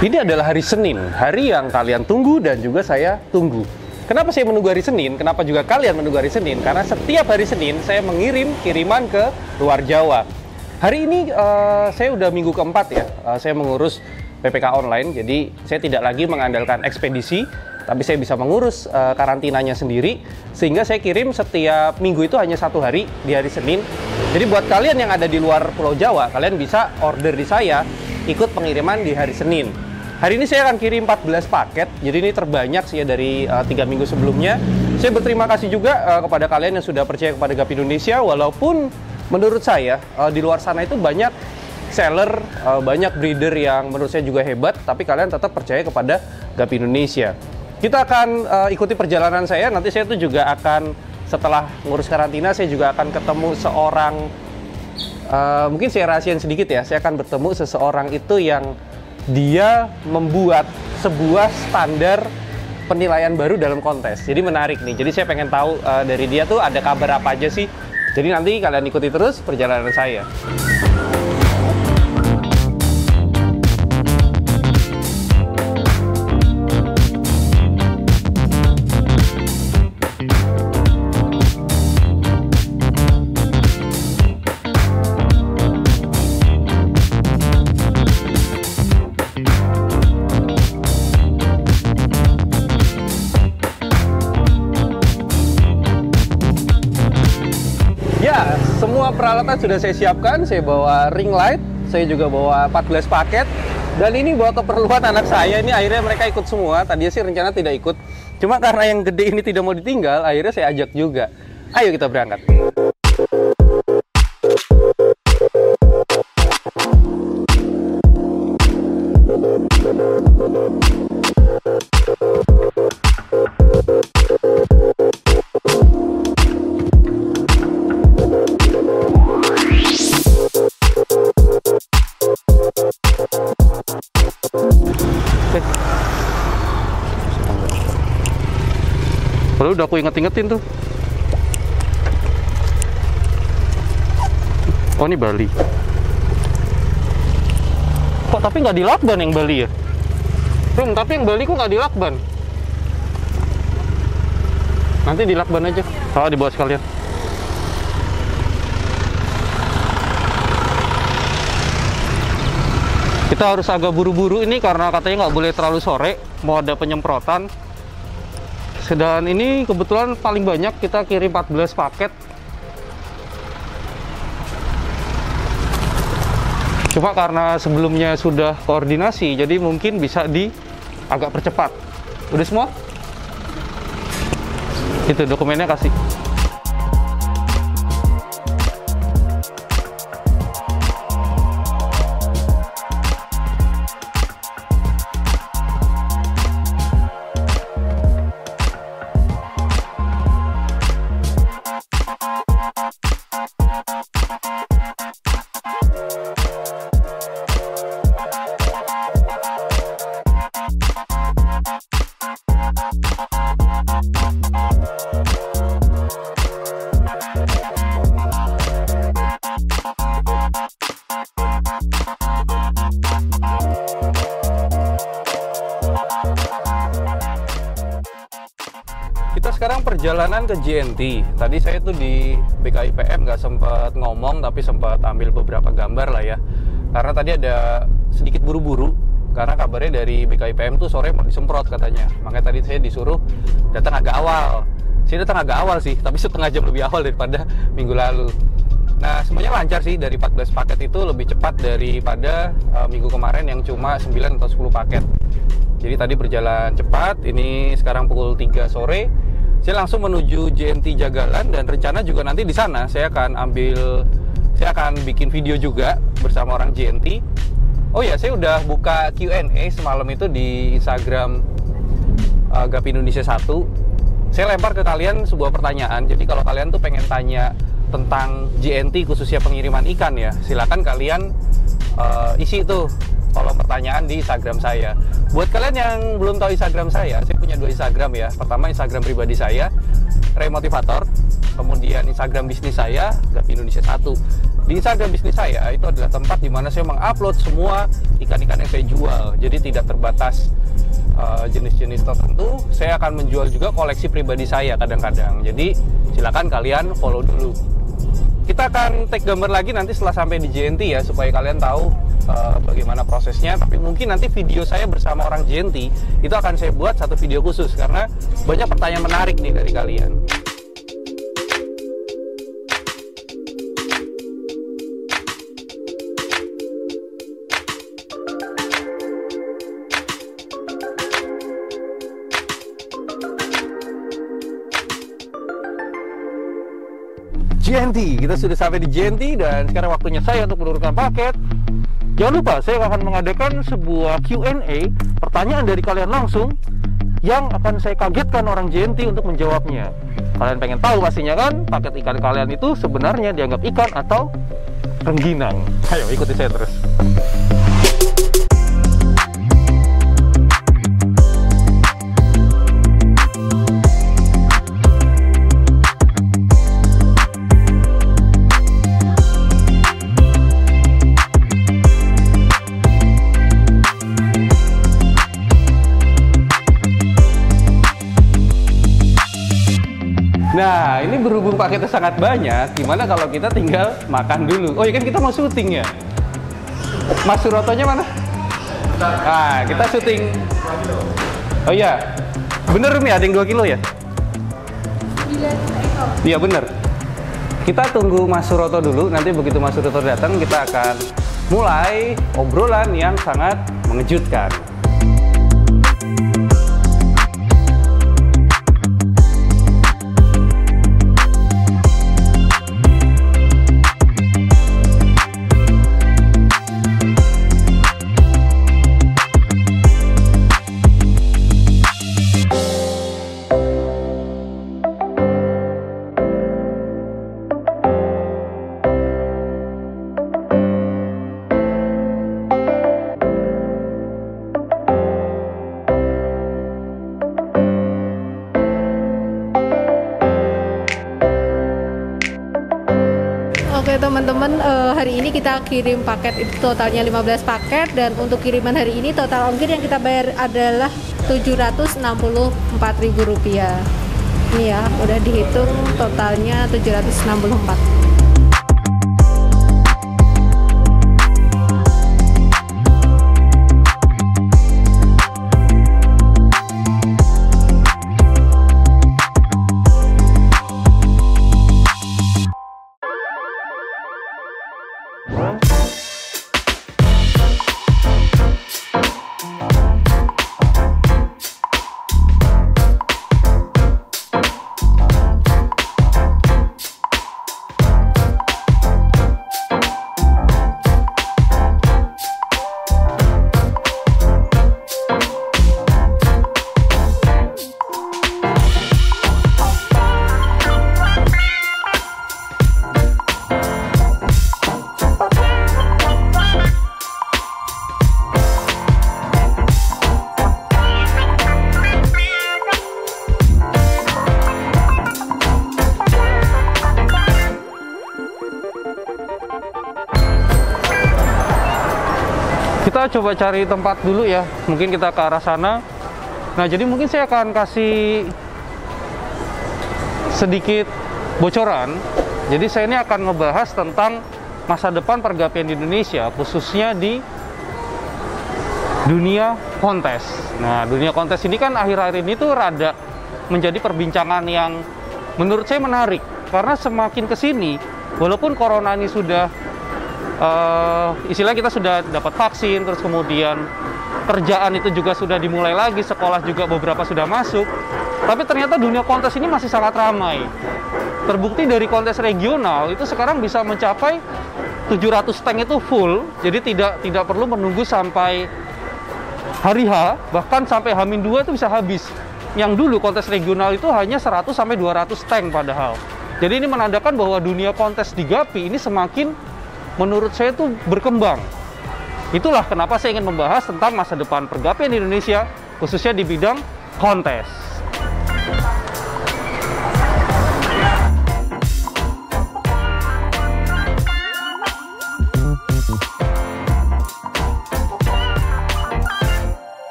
Ini adalah hari Senin, hari yang kalian tunggu dan juga saya tunggu. Kenapa saya menunggu hari Senin? Kenapa juga kalian menunggu hari Senin? Karena setiap hari Senin saya mengirim kiriman ke luar Jawa. Hari ini saya udah minggu keempat ya, saya mengurus PPK online. Jadi saya tidak lagi mengandalkan ekspedisi, tapi saya bisa mengurus karantinanya sendiri. Sehingga saya kirim setiap minggu itu hanya 1 hari di hari Senin. Jadi buat kalian yang ada di luar Pulau Jawa, kalian bisa order di saya, ikut pengiriman di hari Senin. Hari ini saya akan kirim 14 paket, jadi ini terbanyak sih ya dari 3 minggu sebelumnya. Saya berterima kasih juga kepada kalian yang sudah percaya kepada GAP Indonesia, walaupun menurut saya di luar sana itu banyak seller, banyak breeder yang menurut saya juga hebat, tapi kalian tetap percaya kepada GAP Indonesia. Kita akan ikuti perjalanan saya, nanti saya tuh juga akan, setelah ngurus karantina, saya juga akan ketemu seorang, mungkin saya rahasiain sedikit ya, saya akan bertemu seseorang itu yang dia membuat sebuah standar penilaian baru dalam kontes. Jadi menarik nih. Jadi saya pengen tahu dari dia tuh ada kabar apa aja sih. Jadi nanti kalian ikuti terus perjalanan saya. Ya, semua peralatan sudah saya siapkan. Saya bawa ring light, saya juga bawa 14 paket. Dan ini bawa keperluan anak saya. Ini akhirnya mereka ikut semua. Tadinya sih rencana tidak ikut. Cuma karena yang gede ini tidak mau ditinggal, akhirnya saya ajak juga. Ayo kita berangkat. Kalau udah aku inget-ingetin tuh. Oh, ini Bali. Kok tapi nggak dilakban yang Bali ya? Tapi yang Bali kok nggak dilakban? Nanti dilakban aja. Oh, dibawa sekalian. Kita harus agak buru-buru ini karena katanya nggak boleh terlalu sore. Mau ada penyemprotan. Dan ini kebetulan paling banyak, kita kirim 14 paket. Cuma karena sebelumnya sudah koordinasi, jadi mungkin bisa agak percepat. Udah semua? Itu dokumennya kasih. Kita sekarang perjalanan ke JNT. Tadi saya tuh di BKIPM nggak sempat ngomong, tapi sempat ambil beberapa gambar lah ya. Karena tadi ada sedikit buru-buru, karena kabarnya dari BKIPM tuh sore mau disemprot katanya. Makanya tadi saya disuruh datang agak awal. Saya datang agak awal sih, tapi setengah jam lebih awal daripada minggu lalu. Nah, semuanya lancar sih. Dari 14 paket itu lebih cepat daripada minggu kemarin yang cuma 9 atau 10 paket. Jadi tadi berjalan cepat. Ini sekarang pukul 3 sore. Saya langsung menuju JNT Jagalan, dan rencana juga nanti di sana saya akan bikin video juga bersama orang JNT. Oh ya, saya udah buka Q&A semalam itu di Instagram GAP Indonesia 1. Saya lempar ke kalian sebuah pertanyaan. Jadi kalau kalian tuh pengen tanya tentang JNT khususnya pengiriman ikan ya, silakan kalian isi tuh kolom pertanyaan di Instagram saya. Buat kalian yang belum tahu Instagram saya punya 2 Instagram ya. Pertama Instagram pribadi saya, Ray Motivator. Kemudian Instagram bisnis saya, GAP Indonesia 1. Di Instagram bisnis saya itu adalah tempat di mana saya mengupload semua ikan-ikan yang saya jual. Jadi tidak terbatas jenis-jenis tertentu. Saya akan menjual juga koleksi pribadi saya kadang-kadang. Jadi silakan kalian follow dulu. Kita akan take gambar lagi nanti setelah sampai di JNT ya, supaya kalian tahu bagaimana prosesnya. Tapi mungkin nanti video saya bersama orang JNT itu akan saya buat satu video khusus, karena banyak pertanyaan menarik nih dari kalian. JNT, kita sudah sampai di JNT dan sekarang waktunya saya untuk menurunkan paket. Jangan lupa, saya akan mengadakan sebuah Q&A, pertanyaan dari kalian langsung yang akan saya kagetkan orang JNT untuk menjawabnya. Kalian pengen tahu pastinya kan, paket ikan kalian itu sebenarnya dianggap ikan atau rengginang. Ayo ikuti saya terus. Nah, ini berhubung paketnya sangat banyak, gimana kalau kita tinggal makan dulu? Oh iya kan kita mau syuting ya? Mas Surotonya mana? Nah, kita syuting. Oh iya, bener nih ada yang 2 kilo ya? 9 ekor. Iya bener. Kita tunggu Mas Suroto dulu, nanti begitu Mas Suroto datang kita akan mulai obrolan yang sangat mengejutkan. Oke teman-teman, hari ini kita kirim paket itu totalnya 15 paket, dan untuk kiriman hari ini total ongkir yang kita bayar adalah Rp764.000. Ini ya, udah dihitung totalnya 764. Kita coba cari tempat dulu ya, mungkin kita ke arah sana. Nah, jadi mungkin saya akan kasih sedikit bocoran. Jadi saya ini akan ngebahas tentang masa depan pergapian di Indonesia, khususnya di dunia kontes. Nah, dunia kontes ini kan akhir-akhir ini tuh rada menjadi perbincangan yang menurut saya menarik. Karena semakin kesini, walaupun corona ini sudah istilahnya kita sudah dapat vaksin, terus kemudian kerjaan itu juga sudah dimulai lagi, sekolah juga beberapa sudah masuk, tapi ternyata dunia kontes ini masih sangat ramai. Terbukti dari kontes regional itu sekarang bisa mencapai 700 tank itu full, jadi tidak perlu menunggu sampai hari H, bahkan sampai H-2 itu bisa habis. Yang dulu kontes regional itu hanya 100 sampai 200 tank padahal. Jadi ini menandakan bahwa dunia kontes di Gapi ini semakin menurut saya itu berkembang. Itulah kenapa saya ingin membahas tentang masa depan pergapian di Indonesia, khususnya di bidang kontes.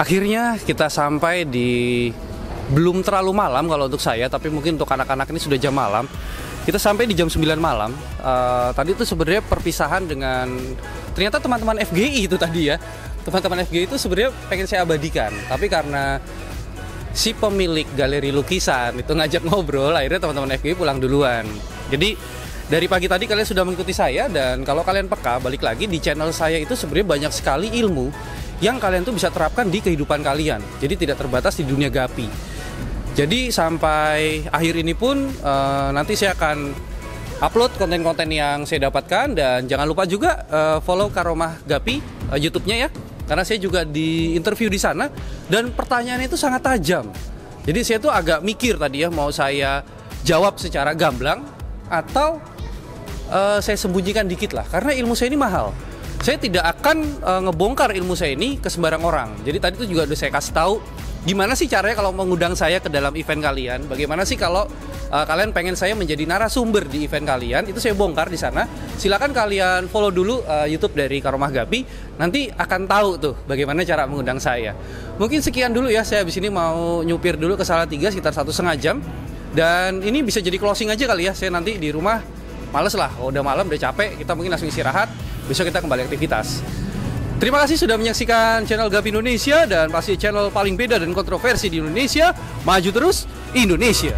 Akhirnya kita sampai di, belum terlalu malam kalau untuk saya, tapi mungkin untuk anak-anak ini sudah jam malam. Kita sampai di jam 9 malam. Tadi itu sebenarnya perpisahan dengan ternyata teman-teman FGI itu tadi ya. Teman-teman FGI itu sebenarnya pengen saya abadikan, tapi karena si pemilik galeri lukisan itu ngajak ngobrol, akhirnya teman-teman FGI pulang duluan. Jadi dari pagi tadi kalian sudah mengikuti saya, dan kalau kalian peka, balik lagi di channel saya itu sebenarnya banyak sekali ilmu yang kalian tuh bisa terapkan di kehidupan kalian. Jadi tidak terbatas di dunia gapi. Jadi sampai akhir ini pun nanti saya akan upload konten-konten yang saya dapatkan, dan jangan lupa juga follow Karomah Gapi YouTube-nya ya. Karena saya juga di interview di sana dan pertanyaannya itu sangat tajam. Jadi saya tuh agak mikir tadi ya, mau saya jawab secara gamblang atau saya sembunyikan dikit lah, karena ilmu saya ini mahal. Saya tidak akan ngebongkar ilmu saya ini ke sembarang orang. Jadi tadi itu juga udah saya kasih tahu gimana sih caranya kalau mengundang saya ke dalam event kalian. Bagaimana sih kalau kalian pengen saya menjadi narasumber di event kalian, itu saya bongkar di sana. Silakan kalian follow dulu YouTube dari Karomah Gapi. Nanti akan tahu tuh bagaimana cara mengundang saya. Mungkin sekian dulu ya, saya habis ini mau nyupir dulu ke Salatiga sekitar 1,5 jam. Dan ini bisa jadi closing aja kali ya. Saya nanti di rumah males lah, udah malam, udah capek, kita mungkin langsung istirahat. Besok kita kembali aktivitas. Terima kasih sudah menyaksikan channel Gapi Indonesia, dan pasti channel paling beda dan kontroversi di Indonesia. Maju terus Indonesia.